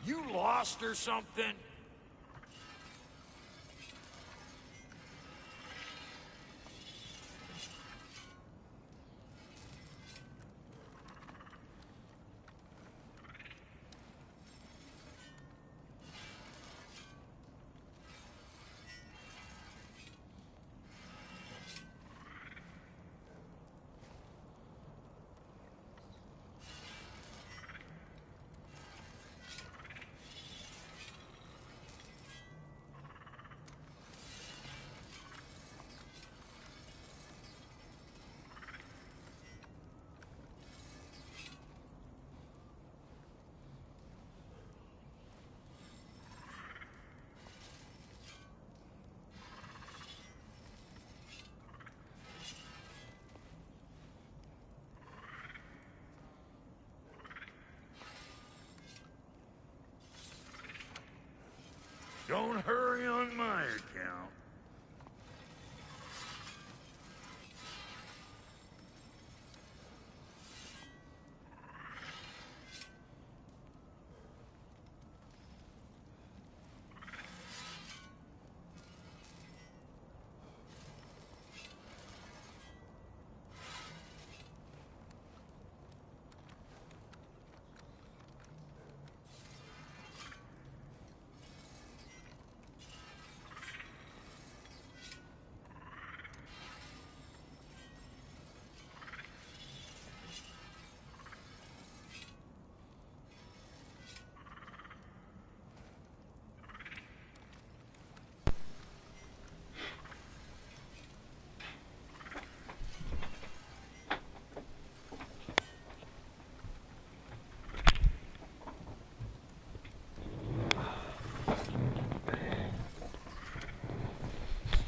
You lost or something? Don't hurry on my account.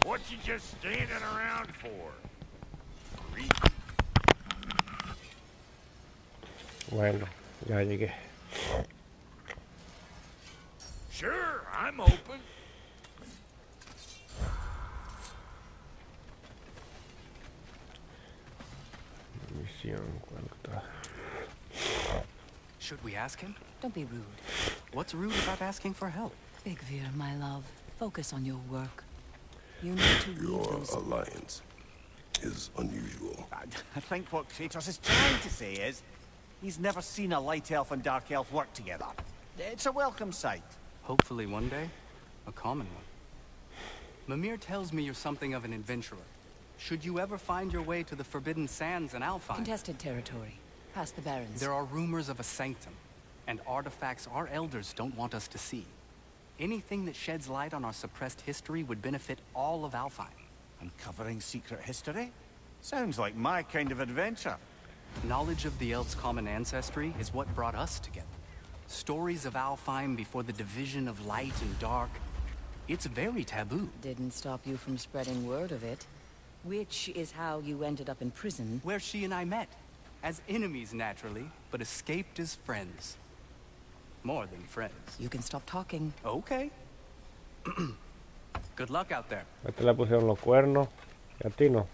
What you just standing around for? Bueno, ya llegué. Sure, I'm open. Misión, ¿cuál está? Should we ask him? Don't be rude. What's rude about asking for help? Big Veer, my love, focus on your work. You need to leave Your those... alliance is unusual. I think what Kratos is trying to say is, he's never seen a light elf and dark elf work together. It's a welcome sight. Hopefully one day, a common one. Mimir tells me you're something of an adventurer. Should you ever find your way to the Forbidden Sands in Alfheim... Contested territory. Past the Barrens. There are rumors of a sanctum, and artifacts our elders don't want us to see. Anything that sheds light on our suppressed history would benefit all of Alfheim. Uncovering secret history? Sounds like my kind of adventure. Knowledge of the elves' common ancestry is what brought us together. Stories of Alfheim before the division of light and dark. It's very taboo. Didn't stop you from spreading word of it. Which is how you ended up in prison. Where she and I met. As enemies, naturally, but escaped as friends. More than friends. You can stop talking. Okay. Good luck out there. A este le pusieron los cuernos y a ti no.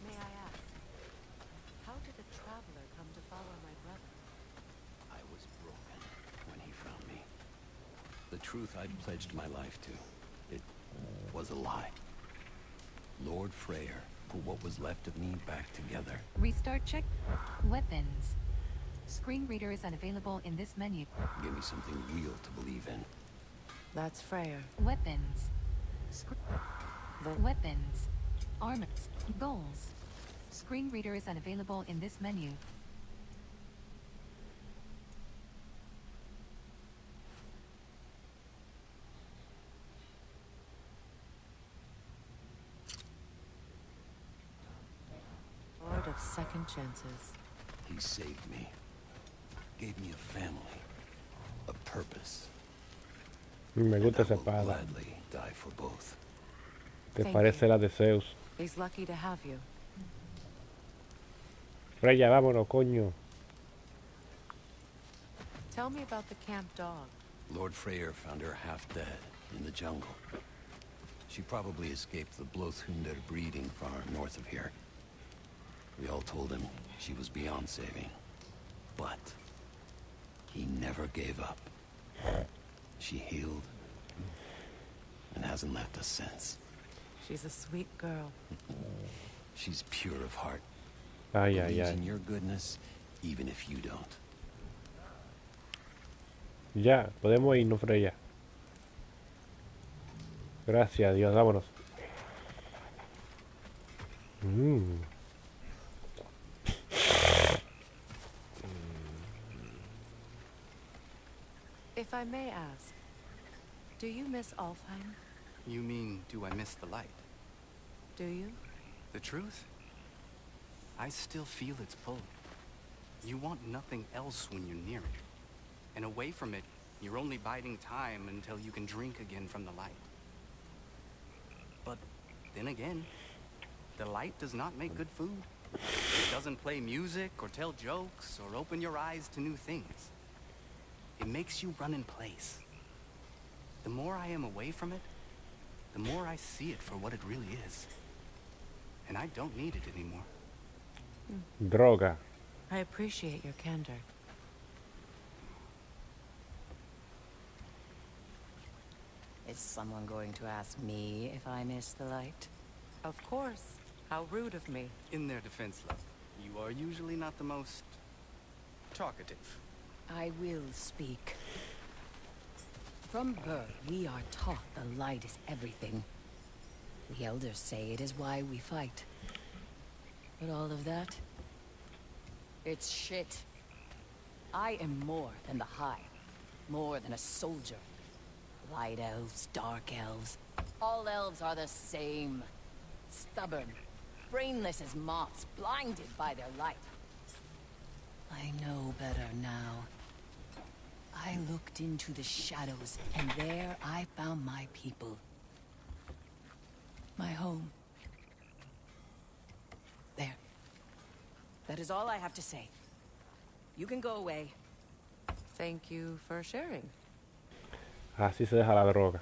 May I ask, how did the traveler come to follow my brother? I was broken when he found me. The truth I'd pledged my life to, it was a lie. Lord Freyr put what was left of me back together. Restart check. Weapons. Screen reader is unavailable in this menu. Give me something real to believe in. That's Freyr. Weapons. Weapons. Armors. Goals. Screen reader is unavailable in this menu. Lord of second chances. He saved me. Gave me a family. A purpose. Me gusta And I esa will espada. gladly die for both. Te Thank parece you. la de Zeus. He's lucky to have you. Freya, vámonos, coño. Tell me about the camp dog. Lord Freyr found her half dead in the jungle. She probably escaped the Blothunder breeding farm north of here. We all told him she was beyond saving. But He never gave up. She healed and hasn't left us since. She's a sweet girl. She's pure of heart. Ay, ay, Believes in ay. your goodness, even if you don't. Ya, podemos irnos, Freya. Gracias, Dios, vámonos. If I may ask, do you miss Alfheim? You mean, do I miss the light? Do you? The truth? I still feel its pull. You want nothing else when you're near it. And away from it, you're only biding time until you can drink again from the light. But then again, the light does not make good food. It doesn't play music or tell jokes or open your eyes to new things. It makes you run in place. The more I am away from it, the more I see it for what it really is. And I don't need it anymore. Droga. I appreciate your candor. Is someone going to ask me if I miss the light? Of course. How rude of me. In their defense, love, you are usually not the most talkative. I will speak. From birth, we are taught the light is everything. The elders say it is why we fight. But all of that? It's shit. I am more than the Hive. More than a soldier. Light elves, dark elves. All elves are the same. Stubborn. Brainless as moths, blinded by their light. I know better now. I looked into the shadows, and there I found my people. My home. There. That is all I have to say. You can go away. Thank you for sharing. Así se deja la droga.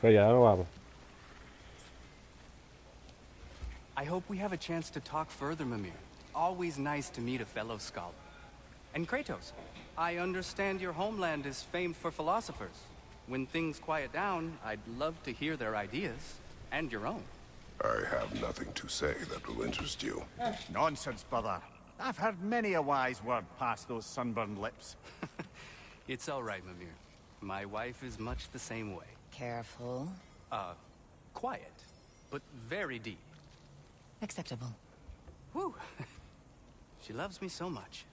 Freya, ya no vamos. I hope we have a chance to talk further, Mimir. Always nice to meet a fellow scholar. And Kratos, I understand your homeland is famed for philosophers. When things quiet down, I'd love to hear their ideas. And your own. I have nothing to say that will interest you. Nonsense, brother. I've heard many a wise word past those sunburned lips. It's all right, Mimir. My wife is much the same way. Careful. Quiet, but very deep. Acceptable. Whew. She loves me so much.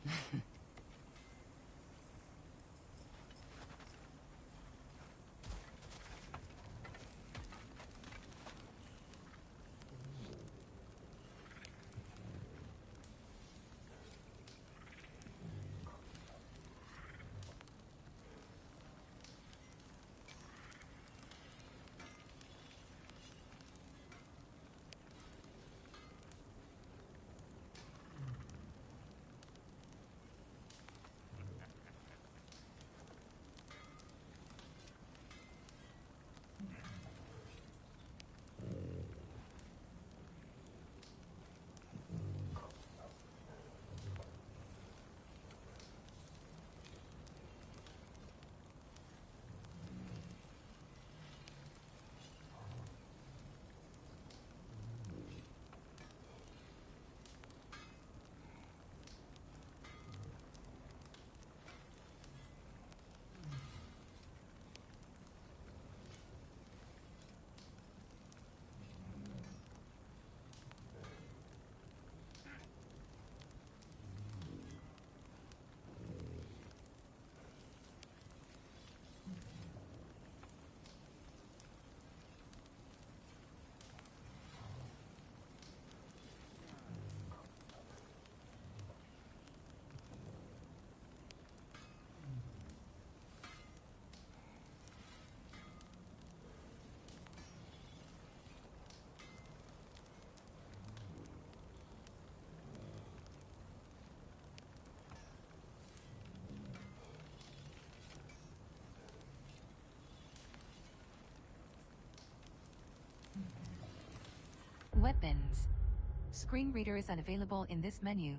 Weapons. Screen reader is unavailable in this menu.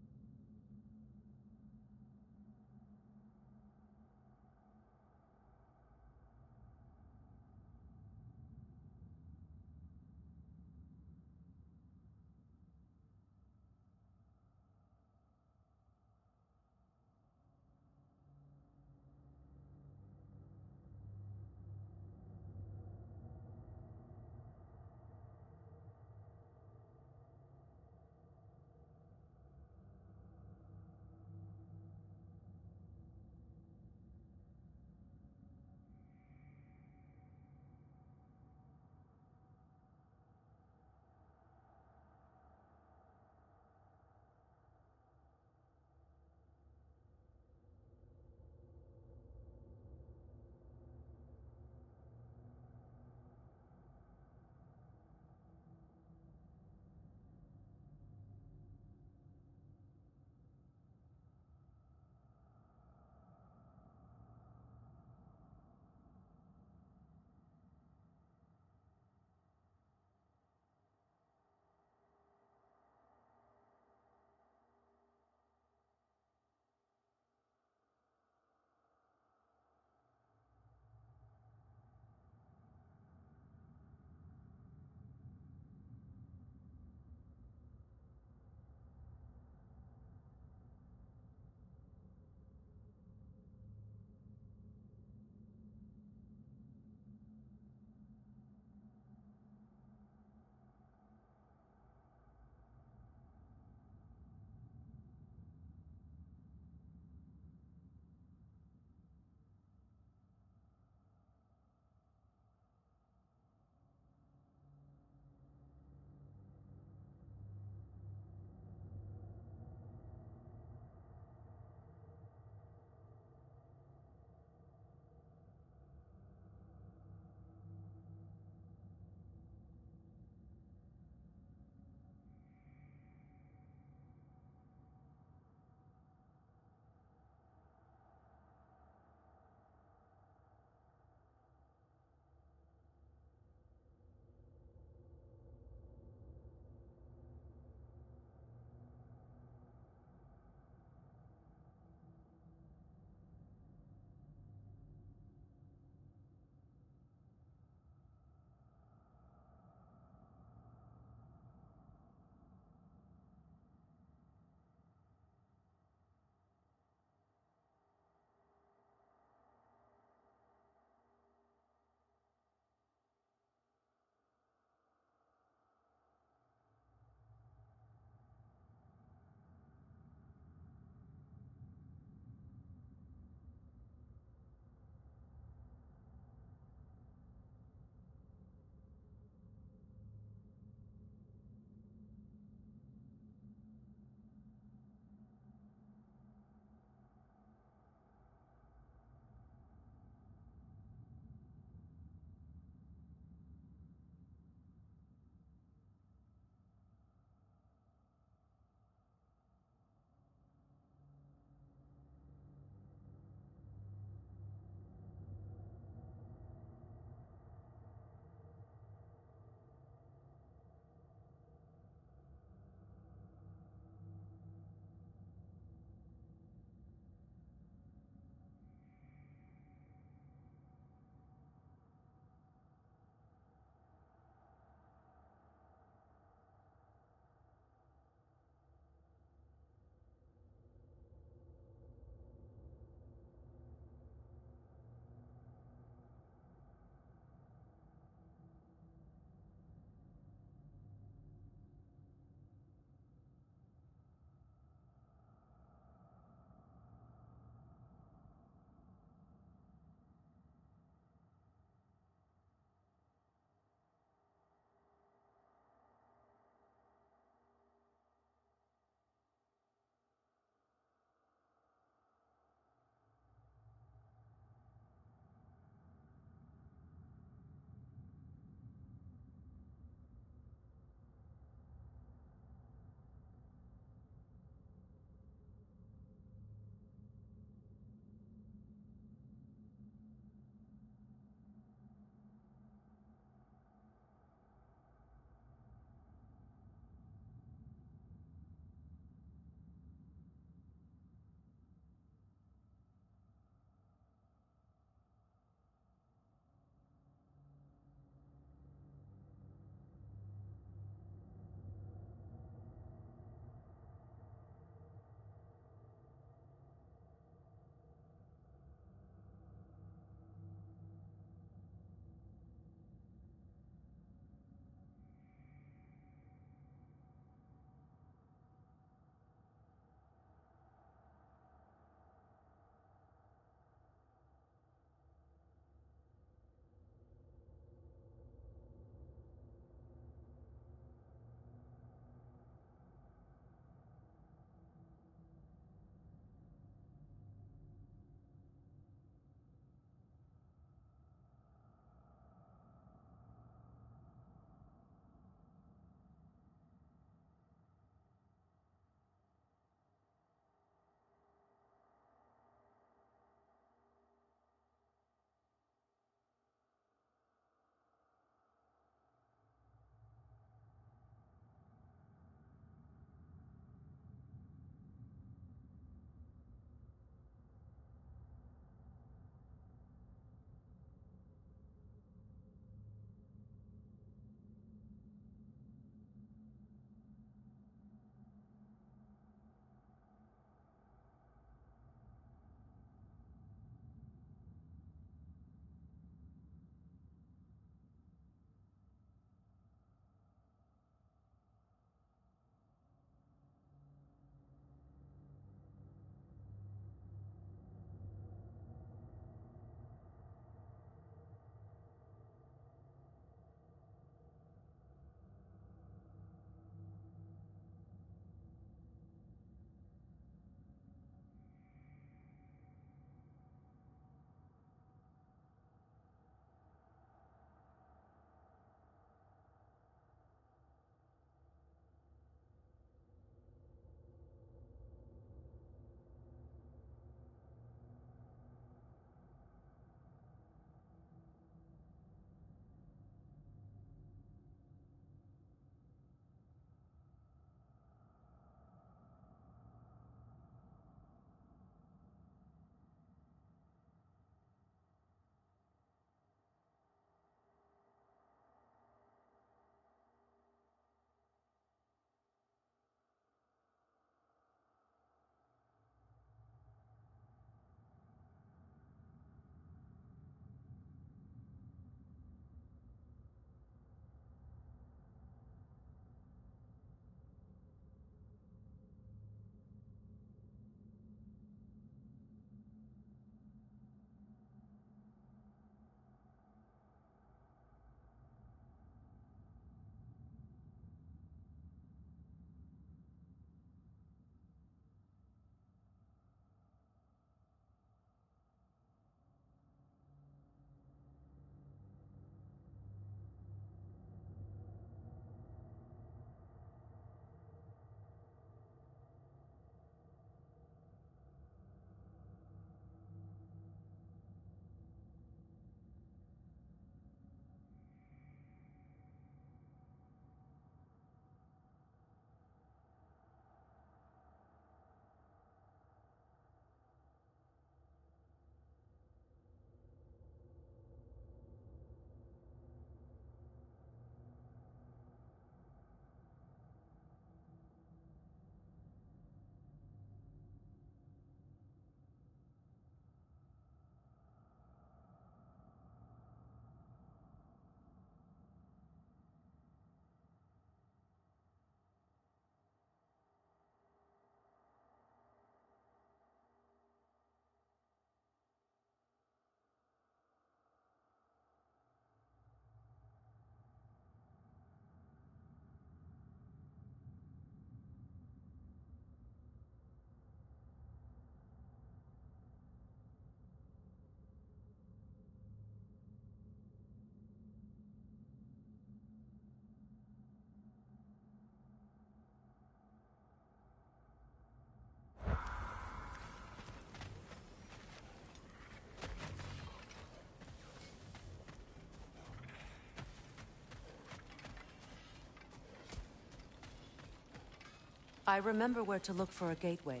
I remember where to look for a gateway.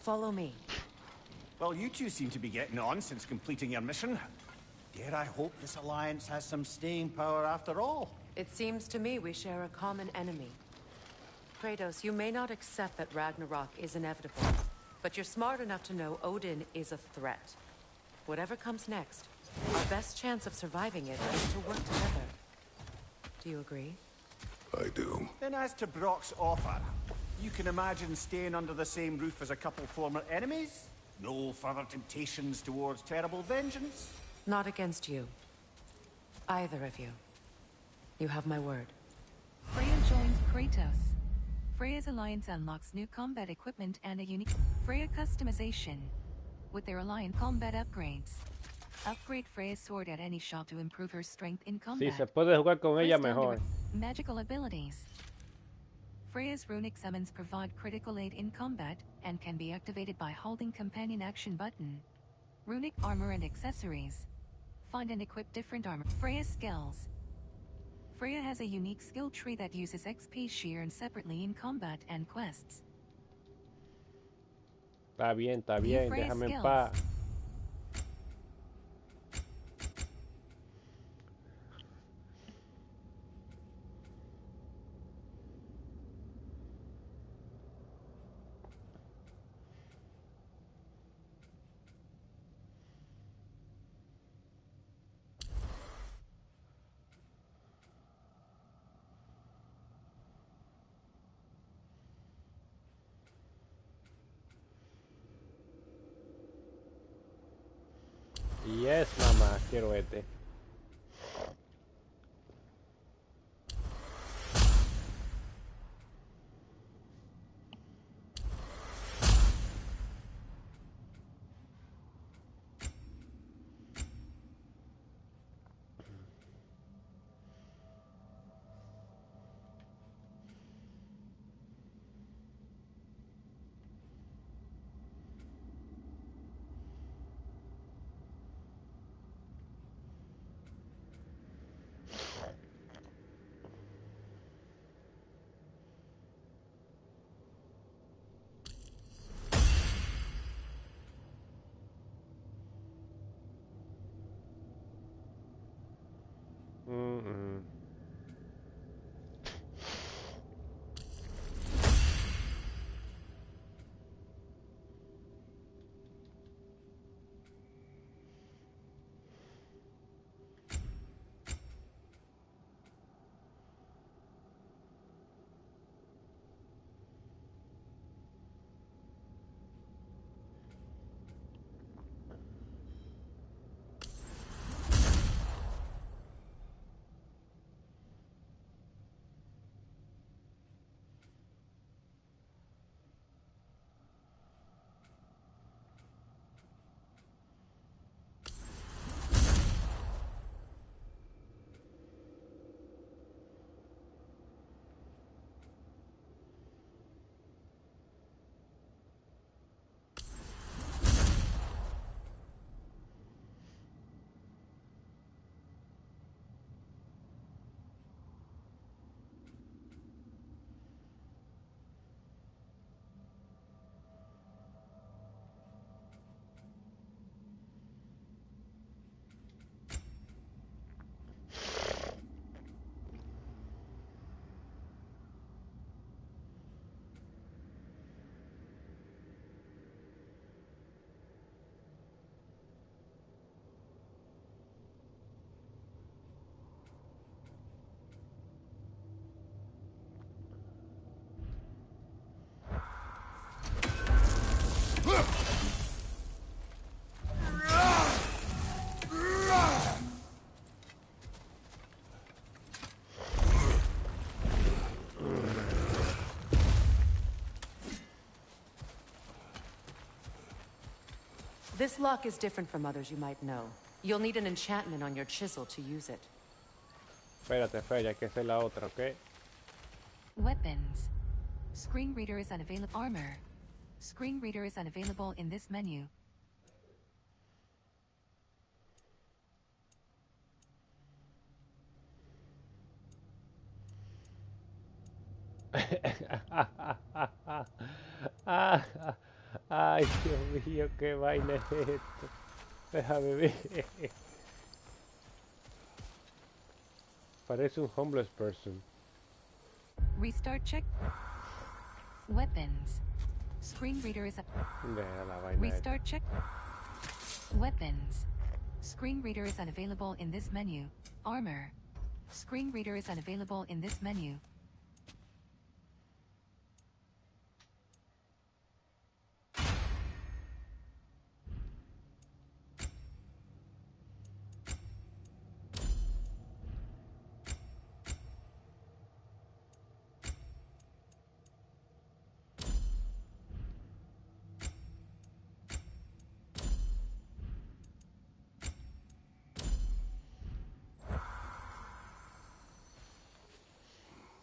Follow me. Well, you two seem to be getting on since completing your mission. Dare I hope this alliance has some staying power after all? It seems to me we share a common enemy. Kratos, you may not accept that Ragnarok is inevitable, but you're smart enough to know Odin is a threat. Whatever comes next, our best chance of surviving it is to work together. Do you agree? I do. Then as to Brock's offer, you can imagine staying under the same roof as a couple former enemies? No further temptations towards terrible vengeance? Not against you. Either of you. You have my word. Freya joins Kratos. Freya's alliance unlocks new combat equipment and a unique Freya customization. With their alliance combat upgrades. Upgrade Freya's sword at any shop to improve her strength in combat. Si se puede jugar con ella Press down to mejor. Magical abilities. Freya's runic summons provide critical aid in combat and can be activated by holding companion action button. Runic armor and accessories. Find and equip different armor. Freya's skills. Freya has a unique skill tree that uses XP sheer and separately in combat and quests. Está bien, Freya's déjame en skills. paz. Yes, mamá, quiero este. This lock is different from others you might know. You'll need an enchantment on your chisel to use it. Espérate, Freya, que esa es la otra, ¿ok? Weapons. Screen reader is unavailable. Armor. Screen reader is unavailable in this menu. Ay, Dios mío, qué vaina es esto. Déjame ver. Parece un homeless person. Restart check. Weapons. Screen reader is Deja la vaina. Restart check. Weapons. Screen reader is unavailable in this menu. Armor. Screen reader is unavailable in this menu.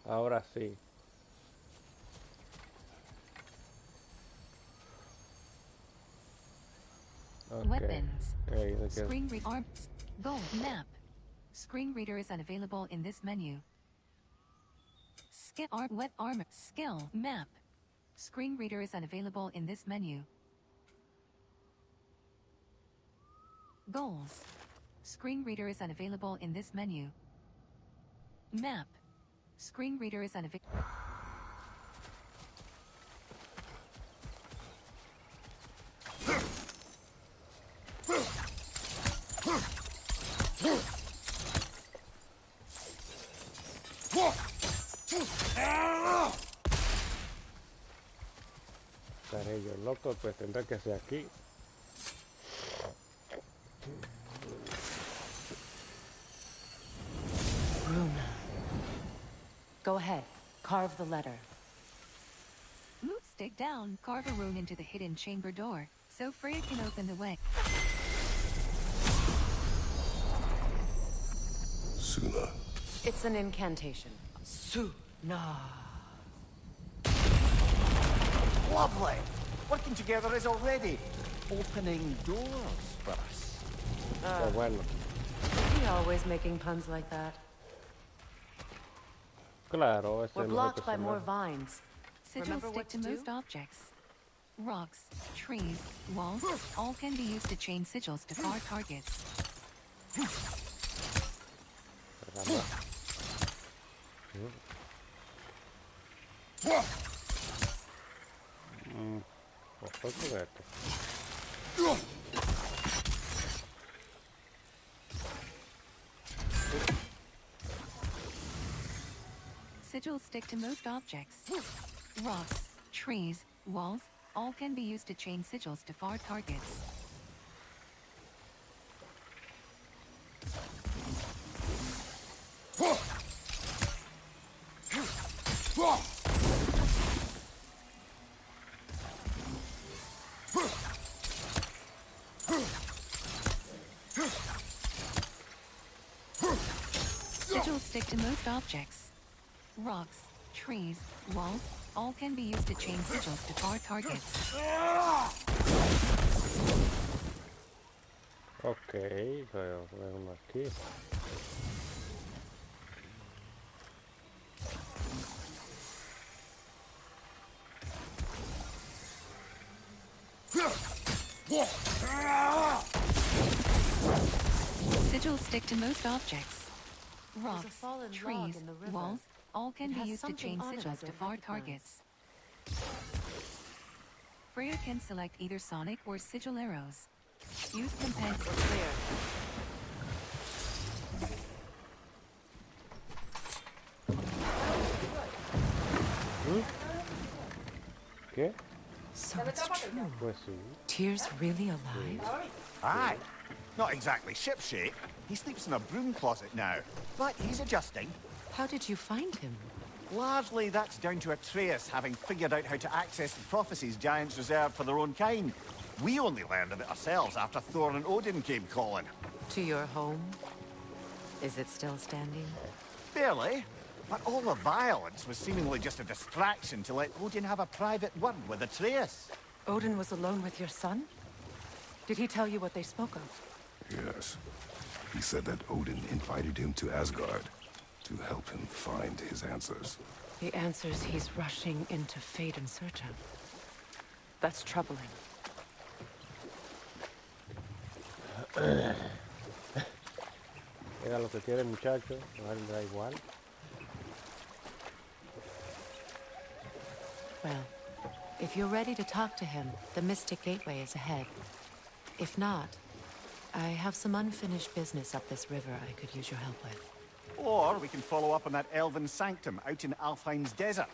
Ahora sí. Okay. Weapons. Ahí me quedo. Screen read arms. Goal map. Screen reader is unavailable in this menu. Skill web armor skill map. Screen reader is unavailable in this menu. Goals. Screen reader is unavailable in this menu. Map. Screen reader is unavailable. Estaré yo loco, pues tendrá que ser aquí. Runa. Go ahead. Carve the letter. Move stick down, carve a rune into the hidden chamber door, so Freya can open the way. Suna. It's an incantation. Lovely! Working together is already opening doors for us. Qué bueno. Is he always making puns like that? Claro, ese We're es blocked lo by que more vines. Sigils Remember stick what to to do? most objects. Rocks, trees, walls, all can be used to chain sigils to far targets. Caramba. Ojo con esto. Sigils stick to most objects. Rocks, trees, walls, all can be used to chain sigils to far targets. Sigils stick to most objects. Rocks, trees, walls, all can be used to chain sigils to far targets. Ok, voy a poner uno aquí. Sigils stick to most objects. Rocks, fallen log trees, in the river. walls, all can It be has used to something chain on it I sigils to don't far recognize. targets. Freya can select either sonic or sigil arrows. Use companion. Clear. ¿Qué? So it's true. Pues sí. Tyr's really alive? Aye. Not exactly shipshape. He sleeps in a broom closet now. But he's adjusting. How did you find him? Largely, that's down to Atreus having figured out how to access the prophecies giants reserved for their own kind. We only learned of it ourselves after Thor and Odin came calling. To your home? Is it still standing? Barely. But all the violence was seemingly just a distraction to let Odin have a private word with Atreus. Odin was alone with your son? Did he tell you what they spoke of? Yes. He said that Odin invited him to Asgard to help him find his answers. The answers he's rushing into fate in search of. That's troubling. Era lo que quiere el muchacho, a él le da igual. Well, if you're ready to talk to him, the Mystic Gateway is ahead. If not, I have some unfinished business up this river I could use your help with. Or we can follow up on that elven sanctum out in Alfheim's desert.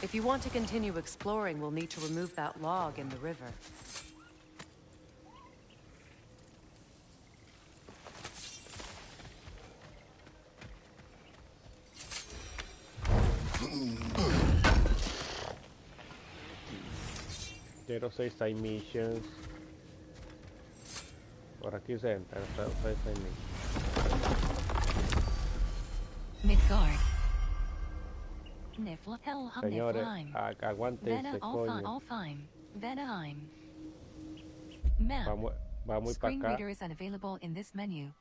If you want to continue exploring, we'll need to remove that log in the river. Quiero 6 side missions. Por aquí se entra, 6 side missions. Midgard. Niflhel Señores, Niflheim. aguántense, coño. Alfheim. Vanaheim. Map. Vamos para Screen acá. reader is unavailable in this menu.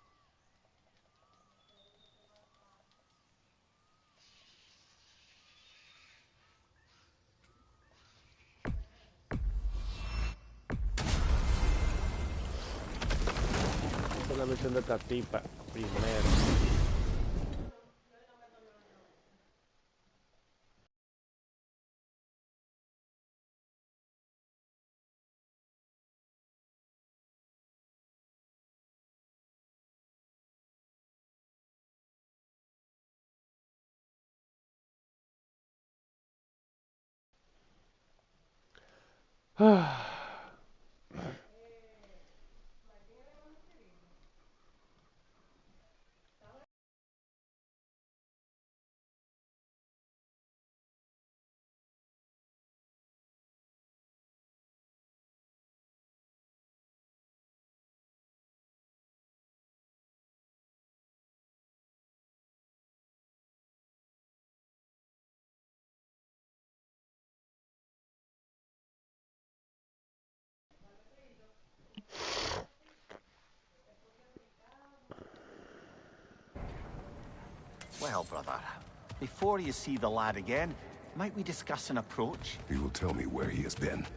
Esta es la misión de esta tipa primero. Well, brother, before you see the lad again, might we discuss an approach? He will tell me where he has been.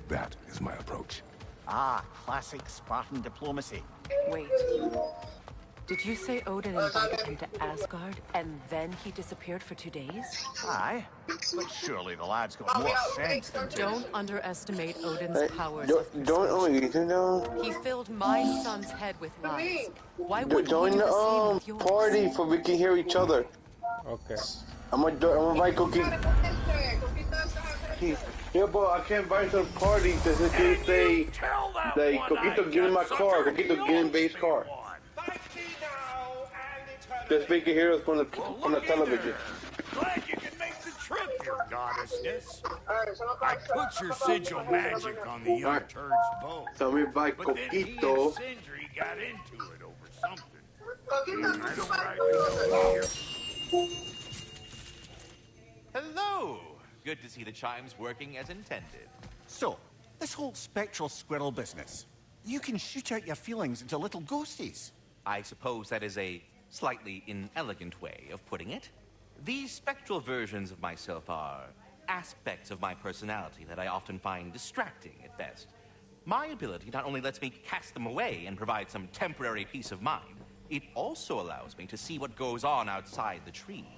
That is my approach. Ah, classic Spartan diplomacy. Wait. Did you say Odin invited him to Asgard, and then he disappeared for 2 days? Aye, but surely the lad's got more sense than to... Don't underestimate Odin's powers of He filled my son's head with lies. Why would join he do the same the with yours? party so we can hear each other. Okay. I'm gonna buy Cookie. Yeah, but I can't buy some party because in case they Coquito get in my car, Coquito get in base car. Just we can hear us from the television. Glad you can make the trip, your goddessness. I put your sigil magic on the young turd's bow. So we buy But then he and Coquito. Sindri got into it over something. I don't rightly know here. Hello! Good to see the chimes working as intended. So, this whole spectral squirrel business, you can shoot out your feelings into little ghosties. I suppose that is a slightly inelegant way of putting it. These spectral versions of myself are aspects of my personality that I often find distracting at best. My ability not only lets me cast them away and provide some temporary peace of mind, it also allows me to see what goes on outside the tree.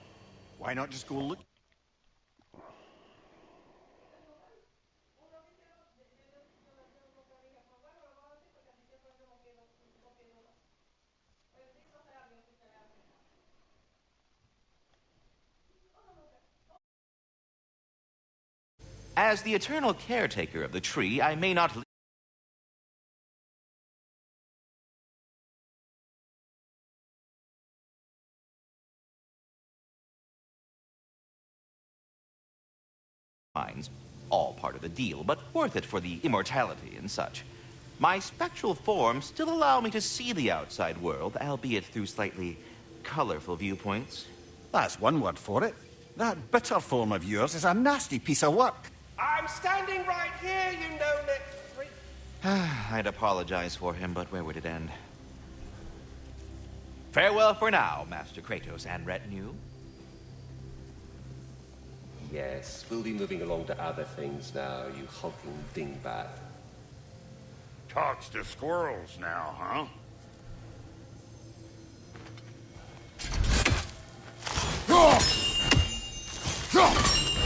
Why not just go look? As the eternal caretaker of the tree, I may not minds, all part of the deal, but worth it for the immortality and such. My spectral forms still allow me to see the outside world, albeit through slightly colorful viewpoints. That's one word for it. That bitter form of yours is a nasty piece of work. I'm standing right here, you know-neck freak. I'd apologize for him, but where would it end? Farewell for now, Master Kratos and retinue. Yes, we'll be moving along to other things now, you hulking dingbat. Talks to squirrels now, huh?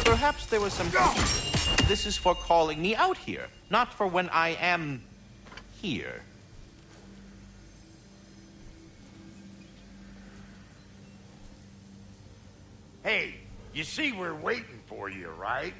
Perhaps there was some confusion. This is for calling me out here, not for when I am here. Hey, you see we're waiting for you, right?